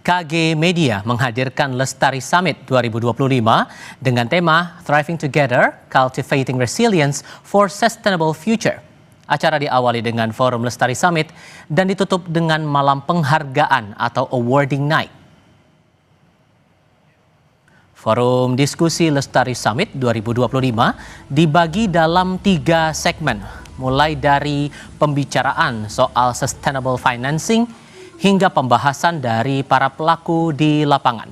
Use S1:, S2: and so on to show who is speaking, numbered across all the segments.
S1: KG Media menghadirkan Lestari Summit 2025 dengan tema Thriving Together, Cultivating Resilience for Sustainable Future. Acara diawali dengan forum Lestari Summit dan ditutup dengan malam penghargaan atau awarding night. Forum diskusi Lestari Summit 2025 dibagi dalam 3 segmen, mulai dari pembicaraan soal sustainable financing hingga pembahasan dari para pelaku di lapangan.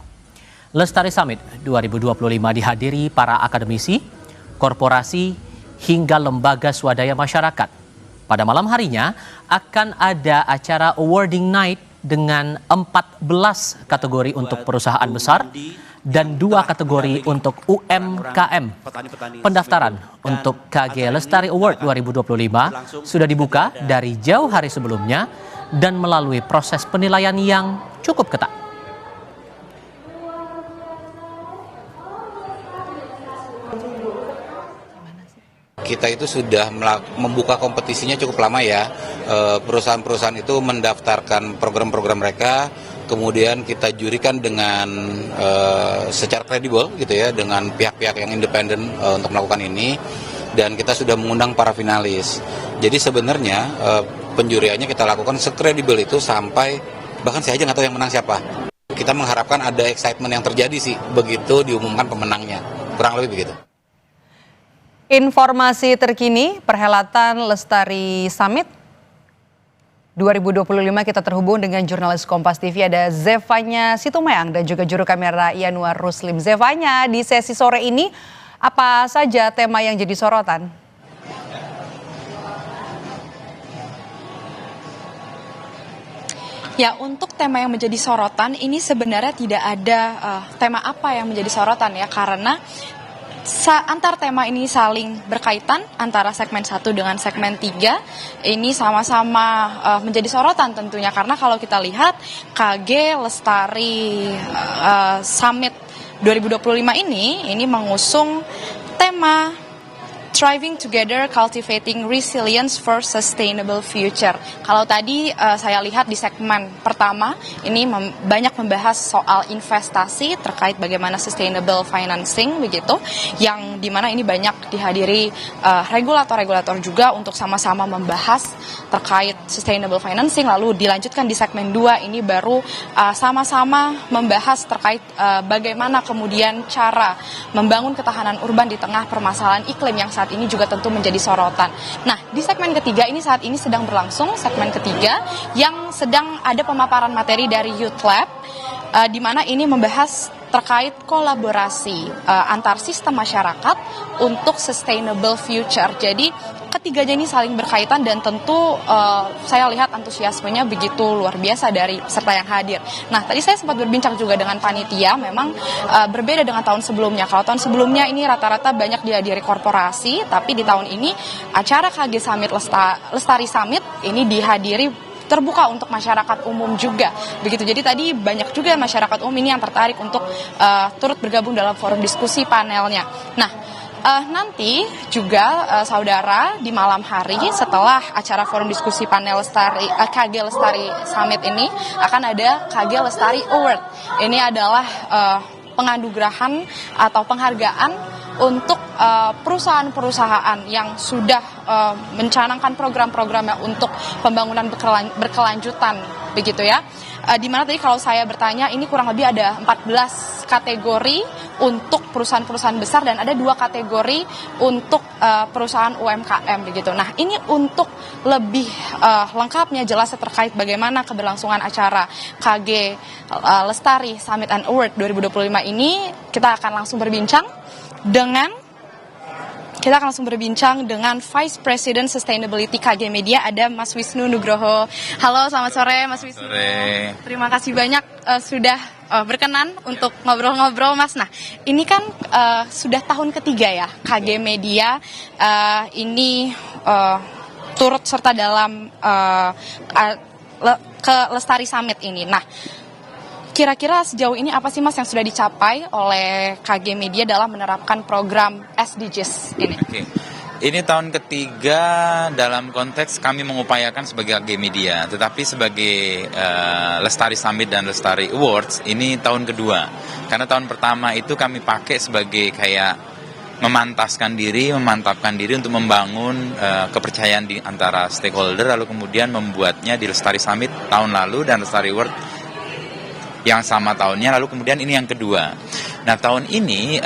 S1: Lestari Summit 2025 dihadiri para akademisi, korporasi, hingga lembaga swadaya masyarakat. Pada malam harinya akan ada acara awarding night dengan 14 kategori untuk perusahaan besar dan 2 kategori untuk UMKM. Pendaftaran untuk KG Lestari Award 2025 sudah dibuka dari jauh hari sebelumnya dan melalui proses penilaian yang cukup ketat.
S2: Kita itu sudah membuka kompetisinya cukup lama ya. Perusahaan-perusahaan itu mendaftarkan program-program mereka, kemudian kita jurikan dengan secara kredibel gitu ya, dengan pihak-pihak yang independen untuk melakukan ini, dan kita sudah mengundang para finalis. Jadi sebenarnya penjuriannya kita lakukan sekredibel itu sampai bahkan saya aja nggak tahu yang menang siapa. Kita mengharapkan ada excitement yang terjadi sih begitu diumumkan pemenangnya, kurang lebih begitu.
S3: Informasi terkini perhelatan Lestari Summit 2025, kita terhubung dengan jurnalis Kompas TV, ada Zevanya Situmayang dan juga juru kamera Yanuar Ruslim. Zevanya, di sesi sore ini apa saja tema yang jadi sorotan?
S4: Ya, untuk tema yang menjadi sorotan ini sebenarnya tidak ada tema apa yang menjadi sorotan ya, karena antar tema ini saling berkaitan antara segmen 1 dengan segmen 3 ini sama-sama menjadi sorotan tentunya, karena kalau kita lihat KG Lestari Summit 2025 ini mengusung tema Thriving Together, Cultivating Resilience for Sustainable Future. Kalau tadi saya lihat di segmen pertama ini banyak membahas soal investasi terkait bagaimana sustainable financing begitu, yang dimana ini banyak dihadiri regulator-regulator juga untuk sama-sama membahas terkait sustainable financing. Lalu dilanjutkan di segmen 2 ini baru sama-sama membahas terkait bagaimana kemudian cara membangun ketahanan urban di tengah permasalahan iklim yang saat ini juga tentu menjadi sorotan. Nah, di segmen ketiga ini saat ini sedang berlangsung segmen ketiga yang sedang ada pemaparan materi dari Youth Lab, di mana ini membahas terkait kolaborasi antar sistem masyarakat untuk sustainable future. Jadi ketiganya ini saling berkaitan dan tentu saya lihat antusiasmenya begitu luar biasa dari peserta yang hadir. Nah, tadi saya sempat berbincang juga dengan panitia, memang berbeda dengan tahun sebelumnya. Kalau tahun sebelumnya ini rata-rata banyak dihadiri korporasi, tapi di tahun ini acara KG Summit Lestari Summit ini dihadiri terbuka untuk masyarakat umum juga begitu. Jadi tadi banyak juga masyarakat umum ini yang tertarik untuk turut bergabung dalam forum diskusi panelnya. Nah, nanti juga saudara di malam hari setelah acara forum diskusi panel KG Lestari Summit ini akan ada KG Lestari Award. Ini adalah penganugerahan atau penghargaan untuk perusahaan-perusahaan yang sudah mencanangkan program-programnya untuk pembangunan berkelanjutan begitu ya. Di mana tadi kalau saya bertanya ini kurang lebih ada 14 kategori untuk perusahaan-perusahaan besar dan ada 2 kategori untuk perusahaan UMKM begitu. Nah, ini untuk lebih lengkapnya jelasnya terkait bagaimana keberlangsungan acara KG Lestari Summit and Award 2025 ini, kita akan langsung berbincang dengan Vice President Sustainability KG Media, ada Mas Wisnu Nugroho. Halo, selamat sore Mas Wisnu.
S5: Sore.
S4: Terima kasih banyak sudah berkenan untuk ngobrol-ngobrol Mas. Nah, ini kan sudah tahun ketiga ya KG Media ini turut serta dalam ke Lestari Summit ini. Nah, kira-kira sejauh ini apa sih Mas yang sudah dicapai oleh KG Media dalam menerapkan program SDGs ini?
S5: Oke. Ini tahun ketiga dalam konteks kami mengupayakan sebagai AG Media, tetapi sebagai Lestari Summit dan Lestari Awards ini tahun kedua. Karena tahun pertama itu kami pakai sebagai kayak memantapkan diri untuk membangun kepercayaan di antara stakeholder, lalu kemudian membuatnya di Lestari Summit tahun lalu dan Lestari Award yang sama tahunnya, lalu kemudian ini yang kedua. Nah tahun ini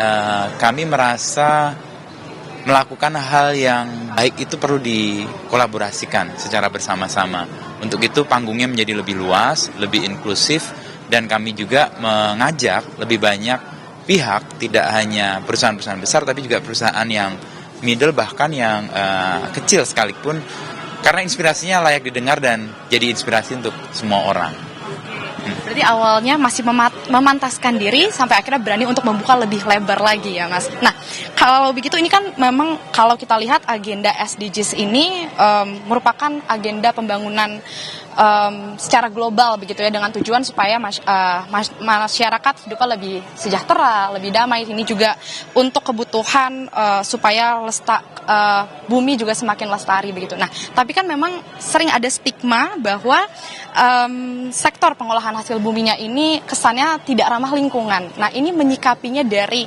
S5: kami merasa melakukan hal yang baik itu perlu dikolaborasikan secara bersama-sama. Untuk itu panggungnya menjadi lebih luas, lebih inklusif, dan kami juga mengajak lebih banyak pihak, tidak hanya perusahaan-perusahaan besar, tapi juga perusahaan yang middle, bahkan yang kecil sekalipun, karena inspirasinya layak didengar dan jadi inspirasi untuk semua orang.
S4: Berarti awalnya masih memantaskan diri sampai akhirnya berani untuk membuka lebih lebar lagi ya Mas. Nah kalau begitu ini kan memang kalau kita lihat agenda SDGs ini merupakan agenda pembangunan secara global begitu ya, dengan tujuan supaya masyarakat hidupnya lebih sejahtera, lebih damai. Ini juga untuk kebutuhan supaya bumi juga semakin lestari begitu. Nah, tapi kan memang sering ada stigma bahwa sektor pengolahan hasil buminya ini kesannya tidak ramah lingkungan. Nah, ini menyikapinya dari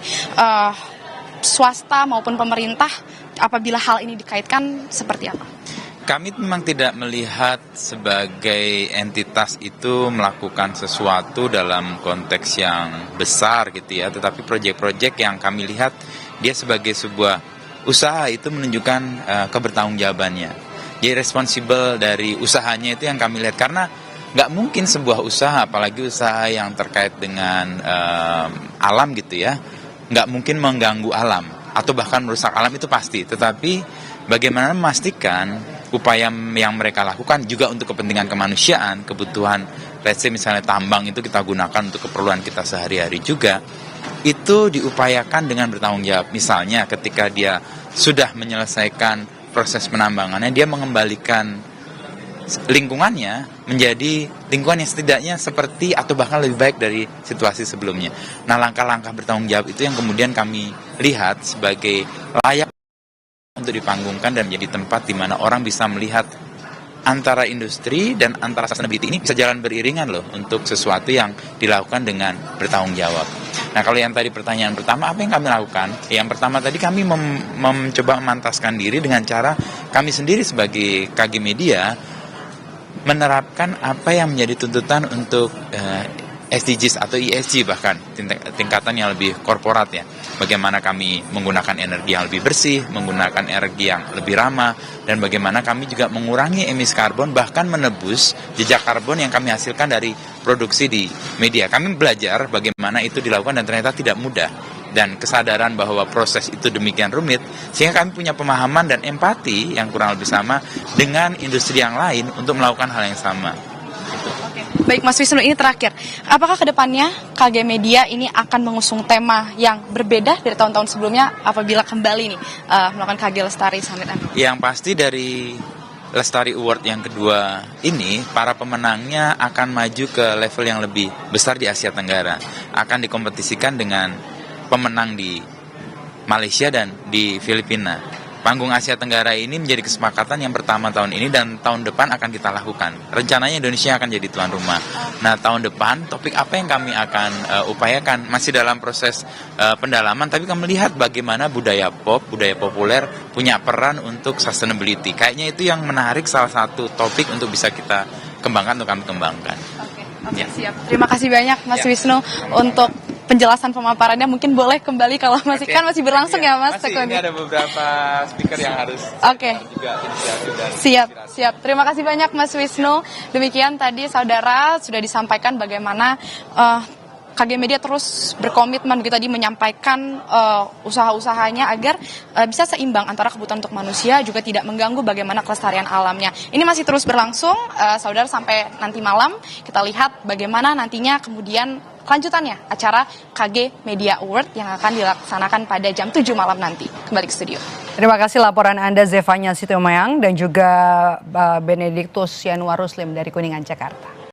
S4: swasta maupun pemerintah apabila hal ini dikaitkan seperti apa?
S5: Kami memang tidak melihat sebagai entitas itu melakukan sesuatu dalam konteks yang besar gitu ya, tetapi proyek-proyek yang kami lihat dia sebagai sebuah usaha itu menunjukkan kebertanggungjawabannya. Jadi responsibel dari usahanya itu yang kami lihat, karena nggak mungkin sebuah usaha, apalagi usaha yang terkait dengan alam gitu ya, nggak mungkin mengganggu alam atau bahkan merusak alam, itu pasti. Tetapi bagaimana memastikan upaya yang mereka lakukan juga untuk kepentingan kemanusiaan, kebutuhan, let's say misalnya tambang itu kita gunakan untuk keperluan kita sehari-hari juga, itu diupayakan dengan bertanggung jawab. Misalnya ketika dia sudah menyelesaikan proses penambangannya, dia mengembalikan lingkungannya menjadi lingkungan yang setidaknya seperti atau bahkan lebih baik dari situasi sebelumnya. Nah langkah-langkah bertanggung jawab itu yang kemudian kami lihat sebagai layak untuk dipanggungkan dan menjadi tempat di mana orang bisa melihat antara industri dan antara sustainability ini bisa jalan beriringan loh untuk sesuatu yang dilakukan dengan bertanggung jawab. Nah kalau yang tadi pertanyaan pertama, apa yang kami lakukan? Yang pertama tadi kami mencoba memantaskan diri dengan cara kami sendiri sebagai KG Media menerapkan apa yang menjadi tuntutan untuk SDGs atau ESG, bahkan tingkatan yang lebih korporat ya. Bagaimana kami menggunakan energi yang lebih bersih, menggunakan energi yang lebih ramah, dan bagaimana kami juga mengurangi emisi karbon, bahkan menebus jejak karbon yang kami hasilkan dari produksi di media. Kami belajar bagaimana itu dilakukan dan ternyata tidak mudah. Dan kesadaran bahwa proses itu demikian rumit, sehingga kami punya pemahaman dan empati yang kurang lebih sama dengan industri yang lain untuk melakukan hal yang sama.
S4: Baik Mas Wisnu, ini terakhir. Apakah kedepannya KG Media ini akan mengusung tema yang berbeda dari tahun-tahun sebelumnya apabila kembali nih melakukan KG Lestari Summit?
S5: Yang pasti dari Lestari Award yang kedua ini, para pemenangnya akan maju ke level yang lebih besar di Asia Tenggara. Akan dikompetisikan dengan pemenang di Malaysia dan di Filipina. Panggung Asia Tenggara ini menjadi kesepakatan yang pertama tahun ini, dan tahun depan akan kita lakukan. Rencananya Indonesia akan jadi tuan rumah. Nah tahun depan topik apa yang kami akan upayakan masih dalam proses pendalaman, tapi kami melihat bagaimana budaya populer punya peran untuk sustainability. Kayaknya itu yang menarik, salah satu topik untuk bisa kita kembangkan, untuk kami kembangkan.
S4: Oke, siap. Terima kasih banyak Mas Wisnu untuk penjelasan pemaparannya. Mungkin boleh kembali kalau masih kan masih berlangsung ya Mas.
S5: Masih, ini ada beberapa speaker yang harus juga inisiatif dan
S4: siap. Terima kasih banyak Mas Wisnu. Demikian tadi saudara sudah disampaikan bagaimana KG Media terus berkomitmen gitu tadi menyampaikan usaha-usahanya agar bisa seimbang antara kebutuhan untuk manusia juga tidak mengganggu bagaimana kelestarian alamnya. Ini masih terus berlangsung, saudara, sampai nanti malam kita lihat bagaimana nantinya kemudian kelanjutannya acara KG Media Award yang akan dilaksanakan pada jam 7 malam nanti. Kembali ke studio.
S3: Terima kasih laporan Anda Zefanya Sitomayang dan juga Benediktus Yanuar Ruslim dari Kuningan, Jakarta.